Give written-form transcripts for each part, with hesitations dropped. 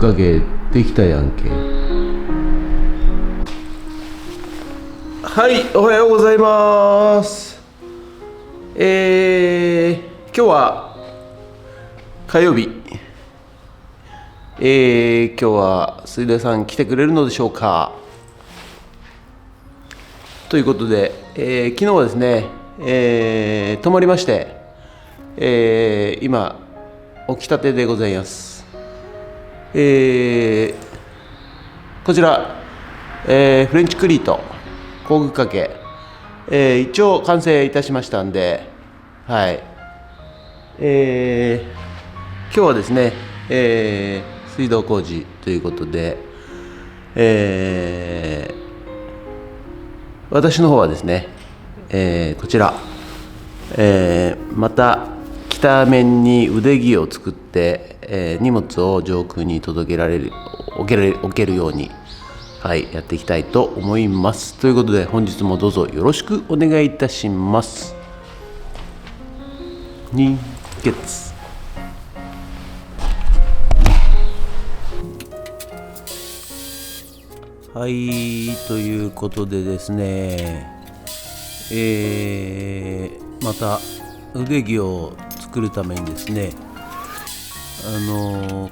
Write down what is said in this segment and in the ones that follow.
かけできたやんけ。はい、おはようございます。今日は火曜日。今日は水田さん来てくれるのでしょうか。ということで、昨日はですね、泊まりまして、今起きたてでございます。こちら、フレンチクリート工具かけ、一応完成いたしましたんで、はい、今日はですね、水道工事ということで、私の方はですね、こちら、また北面に腕木を作って、荷物を上空に置けるように、はい、やっていきたいと思います。ということで本日もどうぞよろしくお願いいたします。人月はい、ということでですね、また腕木を作るためにですね、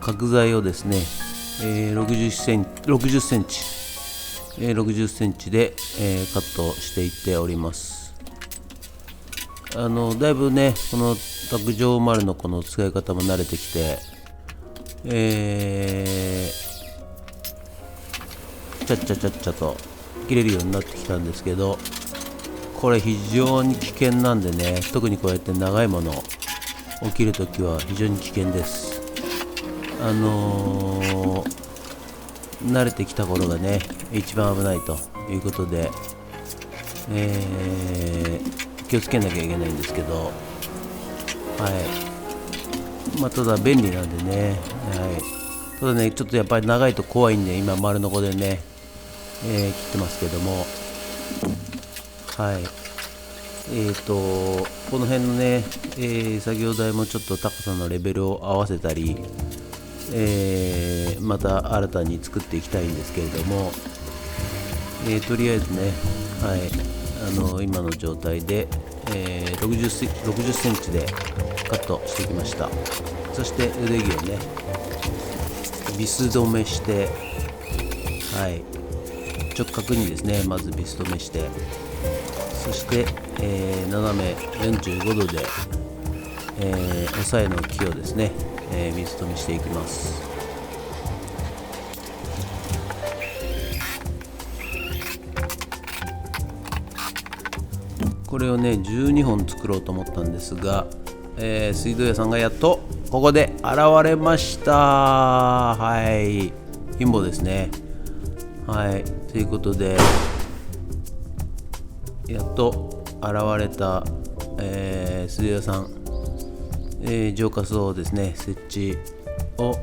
角材をですね、60センチで、カットしていっております。だいぶね、この卓上丸のこの使い方も慣れてきて、ちゃっちゃと切れるようになってきたんですけど、これ非常に危険なんでね、特にこうやって長いものを切るときは非常に危険です。慣れてきた頃がね一番危ないということで、気をつけなきゃいけないんですけど、はい、ただ便利なんでね、はい、ただねちょっとやっぱり長いと怖いんで今丸のこでね、切ってますけども、はい、この辺のね、作業台もちょっと高さのレベルを合わせたり、また新たに作っていきたいんですけれども、とりあえずね、はい、今の状態で、60センチでカットしてきました。そして腕木をねビス止めして、はい、直角にですねまずビス止めして、そして、斜め45度で、押さえの木をですね、ビス止めしていきます。これをね12本作ろうと思ったんですが、水道屋さんがやっとここで現れました。はい、貧乏ですね。はい、ということでやっと現れた、水道屋さん、浄化槽をですね設置を、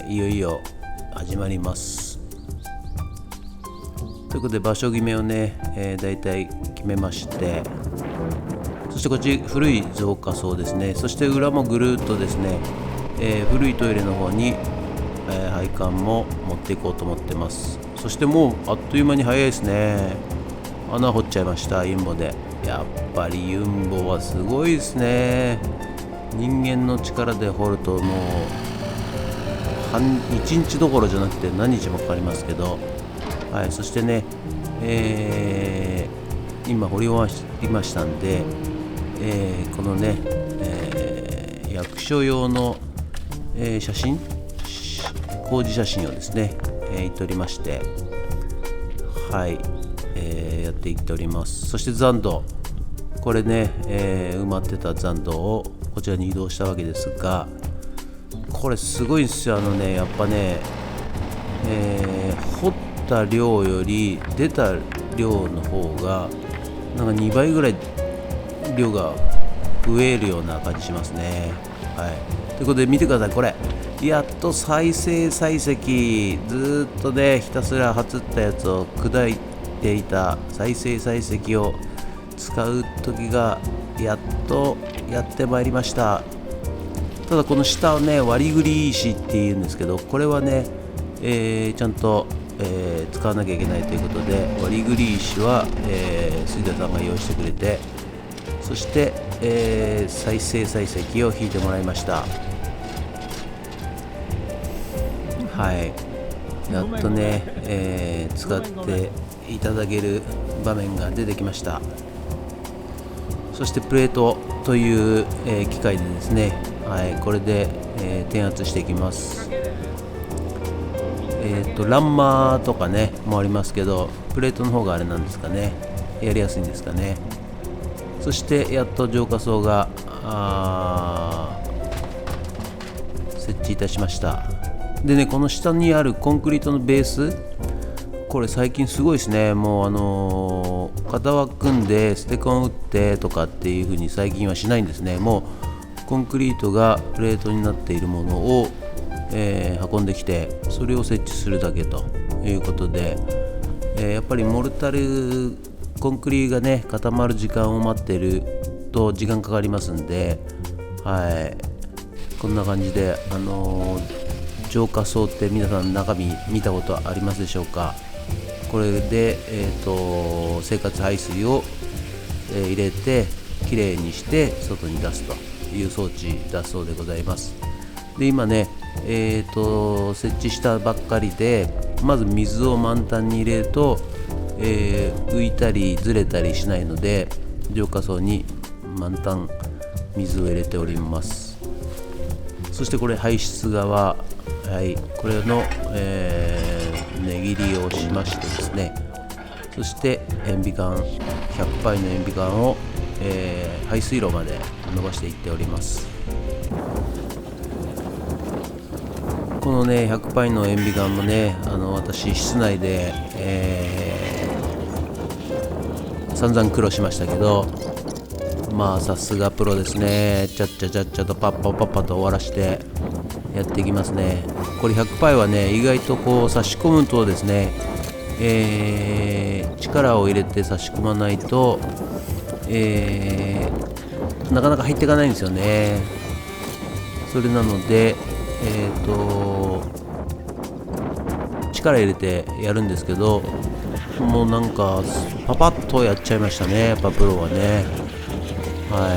いよいよ始まります。ということで場所決めをね、だいたい決めまして、そしてこっち古い浄化槽ですね。そして裏もぐるっとですね、古いトイレの方に、配管も持っていこうと思ってます。そしてもうあっという間に早いですね。穴掘っちゃいましたユンボで。やっぱりユンボはすごいですね。人間の力で掘るともう1日どころじゃなくて何日もかかりますけど、はい、そしてね、今掘り終わりましたんで、このね、役所用の、写真工事写真をですね、撮りまして、はい、やっていっております。そして残土、これね、埋まってた残土をこちらに移動したわけですが、これすごいんですよ。やっぱね、掘った量より出た量の方がなんか2倍ぐらい量が増えるような感じしますね。はい、ということで見てください。これやっと再生採石、ずっとねひたすらはつったやつを砕いていた再生採石を使う時がやっとやってまいりました。ただこの下をね割り栗石っていうんですけど、これはね、ちゃんと、使わなきゃいけないということで、割り栗石は、杉田さんが用意してくれて、そして、再生採石を引いてもらいました。はい、やっとね、使っていただける場面が出てきました。そしてプレートという、機械でですね、はい、これで、転圧していきます。ランマーとかねもありますけど、プレートの方があれなんですかね、やりやすいんですかね。そしてやっと浄化槽が設置いたしました。でね、この下にあるコンクリートのベース、これ最近すごいですね。もう型枠組んでステコン打ってとかっていう風に最近はしないんですね。もうコンクリートがプレートになっているものを、運んできて、それを設置するだけということで、やっぱりモルタルコンクリがね固まる時間を待ってると時間かかりますんで、はい、こんな感じで、浄化槽って皆さん中身見たことありますでしょうか。これで、生活排水を、入れてきれいにして外に出すという装置だそうでございます。で今ね、設置したばっかりで、まず水を満タンに入れると、浮いたりずれたりしないので、浄化槽に満タン水を入れております。そしてこれ排出側、はい、これの、値切りをしましてですね、そして塩ビ管100パイの塩ビ管を、排水路まで伸ばしていっております。このね100パイの塩ビ管もね、私室内で、散々苦労しましたけど、まあさすがプロですね。ちゃっちゃちゃっちゃとパッパパッパと終わらしてやっていきますね。これ100パイはね意外とこう差し込むとですね、力を入れて差し込まないと、なかなか入っていかないんですよね。それなので、力入れてやるんですけど、もうなんかパパッとやっちゃいましたね、やっぱプロはね。は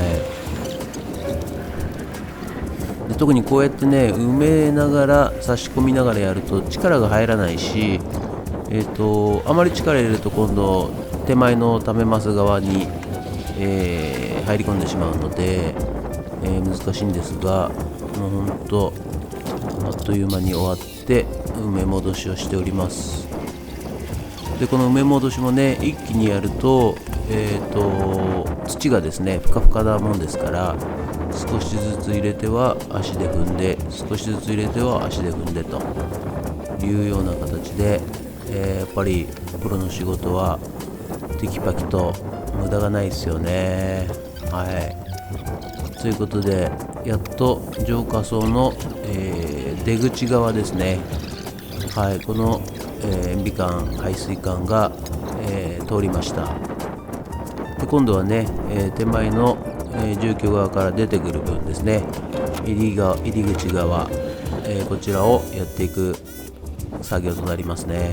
い、で特にこうやってね埋めながら差し込みながらやると力が入らないし、あまり力入れると今度手前の溜めます側に、入り込んでしまうので、難しいんですが、もうほんとあっという間に終わって埋め戻しをしております。でこの埋め戻しもね一気にやると、土がですねふかふかなもんですから、少しずつ入れては足で踏んで、少しずつ入れては足で踏んでというような形で、やっぱりプロの仕事はテキパキと無駄がないですよね。はい、ということでやっと浄化槽の、出口側ですね、はい、この、塩ビ管排水管が、通りました。で今度はね、手前の、住居側から出てくる分ですね、入り口側、こちらをやっていく作業となりますね。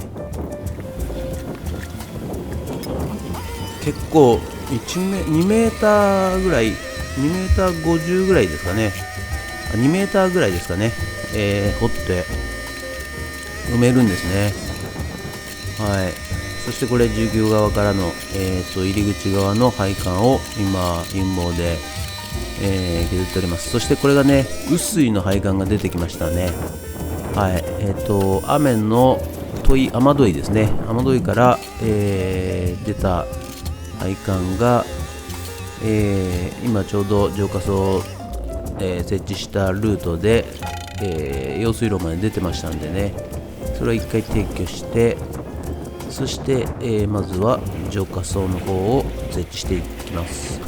結構2メーターぐらい、2メーター50ぐらいですかね、2メーターぐらいですかね、掘って埋めるんですね。はい、そしてこれ住居側からの、入り口側の配管を今陰謀で、削っております。そしてこれがね雨水の配管が出てきましたね。はい、雨の雨どいですね、雨どいから、出た配管が、今ちょうど浄化槽を、設置したルートで、用水路まで出てましたんでね、それを一回撤去して、そして、まずは浄化槽の方を設置していきます。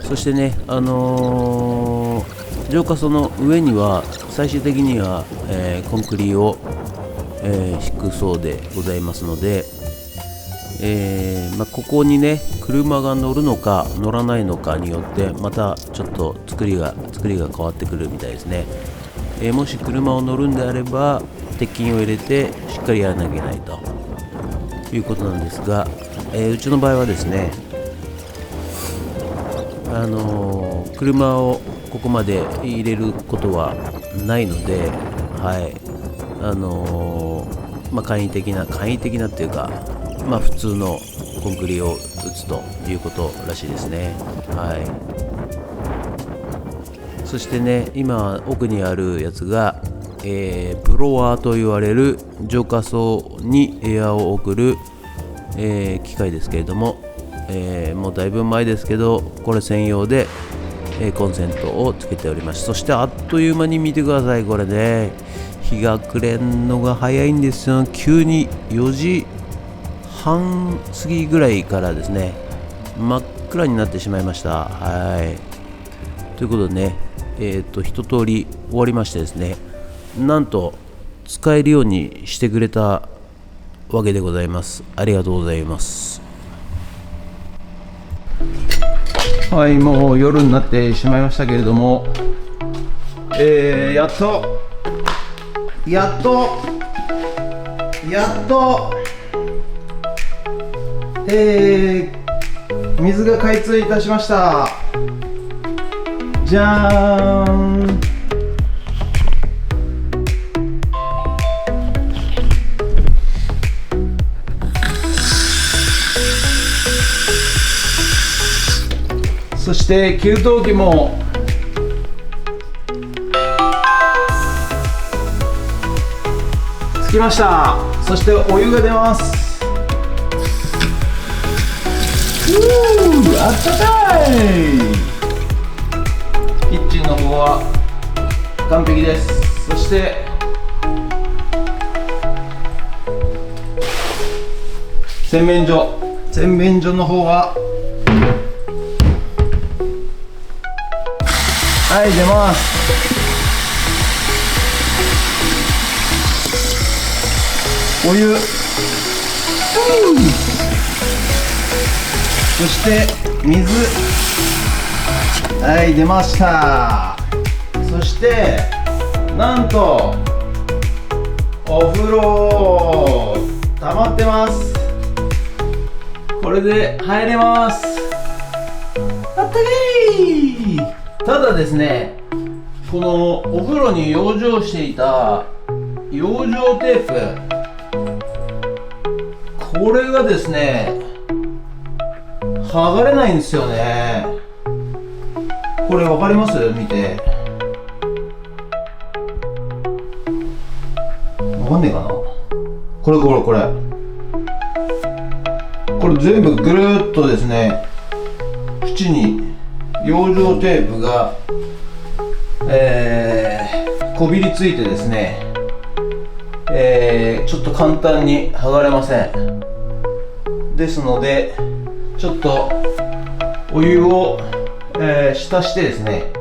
そしてね、浄化槽の上には最終的には、コンクリを、低そうでございますので、ここにね車が乗るのか乗らないのかによってまたちょっと作りが変わってくるみたいですね。もし車を乗るんであれば鉄筋を入れてしっかりやらなきゃいけないということなんですが、うちの場合はですね、車をここまで入れることはないので、簡易的なっていうか、普通のコンクリを打つということらしいですね。そしてね、今奥にあるやつが、ブロワーと言われる浄化層にエアを送る、機械ですけれども、もうだいぶ前ですけどこれ専用で、コンセントをつけております。そしてあっという間に見てください。これね、日が暮れんのが早いんですよ。急に4時半過ぎぐらいからですね、真っ暗になってしまいました。ということでね、一通り終わりましてですね、なんと使えるようにしてくれたわけでございます。ありがとうございます。もう夜になってしまいましたけれども、やっと水が開通いたしました。じゃーん。そして給湯器もつきました。そしてお湯が出ます。あったかい。キッチンの方は完璧です。そして洗面所の方は出ます。お湯、そして水、出ました。そしてなんとお風呂溜まってます。これで入れます。あったかい。ただですね、このお風呂に養生していた養生テープ、これがですね剥がれないんですよね。これ分かります？見て分かんねえかな。これ全部ぐるーっとですね、縁に養生テープが、こびりついてですね、ちょっと簡単に剥がれません。ですのでちょっとお湯を、浸してですね、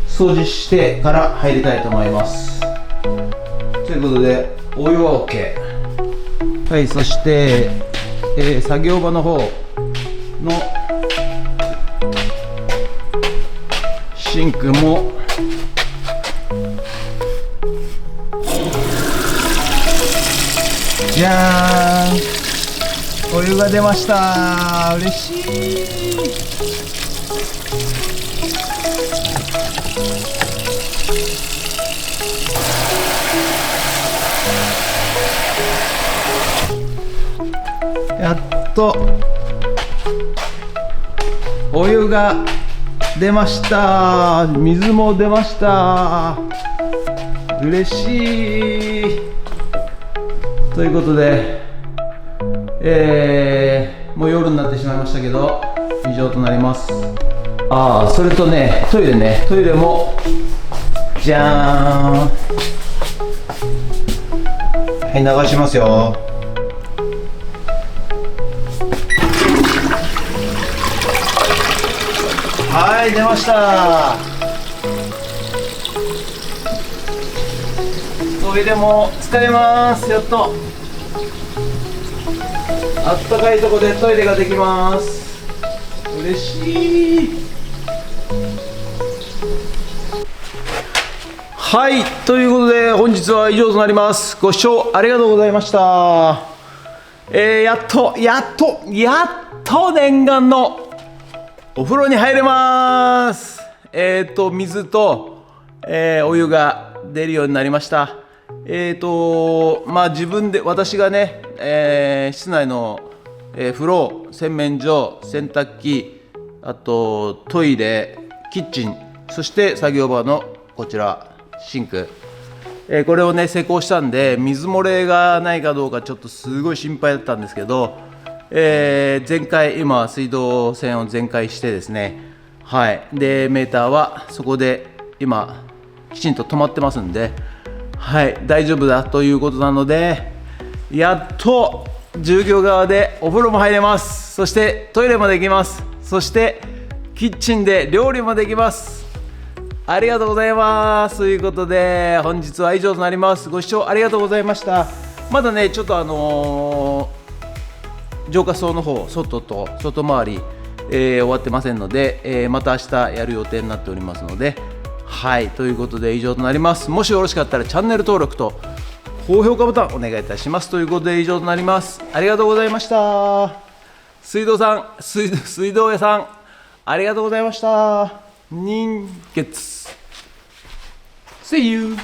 掃除してから入りたいと思います。ということでお湯は OK。そして、作業場の方のシンクもじゃーん、お湯が出ました。嬉しい。やっとお湯が出ました。水も出ました。嬉しい。ということで、もう夜になってしまいましたけど以上となります。それとね、トイレもじゃーん、流しますよ。出ました。トイレも使えます。やっとあったかいとこでトイレができます。嬉しい。はい、ということで本日は以上となります。ご視聴ありがとうございました。やっと念願のお風呂に入れます。水と、お湯が出るようになりました。自分で私がね、室内の、風呂、洗面所、洗濯機、あとトイレ、キッチン、そして作業場のこちらシンク、これをね施工したんで、水漏れがないかどうかちょっとすごい心配だったんですけど、全開、今水道線を全開してですね、はいでメーターはそこで今きちんと止まってますんで、はい大丈夫だということなので、やっと従業側でお風呂も入れます。そしてトイレもできます。そしてキッチンで料理もできます。ありがとうございます。ということで本日は以上となります。ご視聴ありがとうございました。まだねちょっと浄化槽の方、外と外回り、終わってませんので、また明日やる予定になっておりますので、はいということで以上となります。もしよろしかったらチャンネル登録と高評価ボタンお願いいたします。ということで以上となります。ありがとうございました。水道屋さんありがとうございました。人月 See you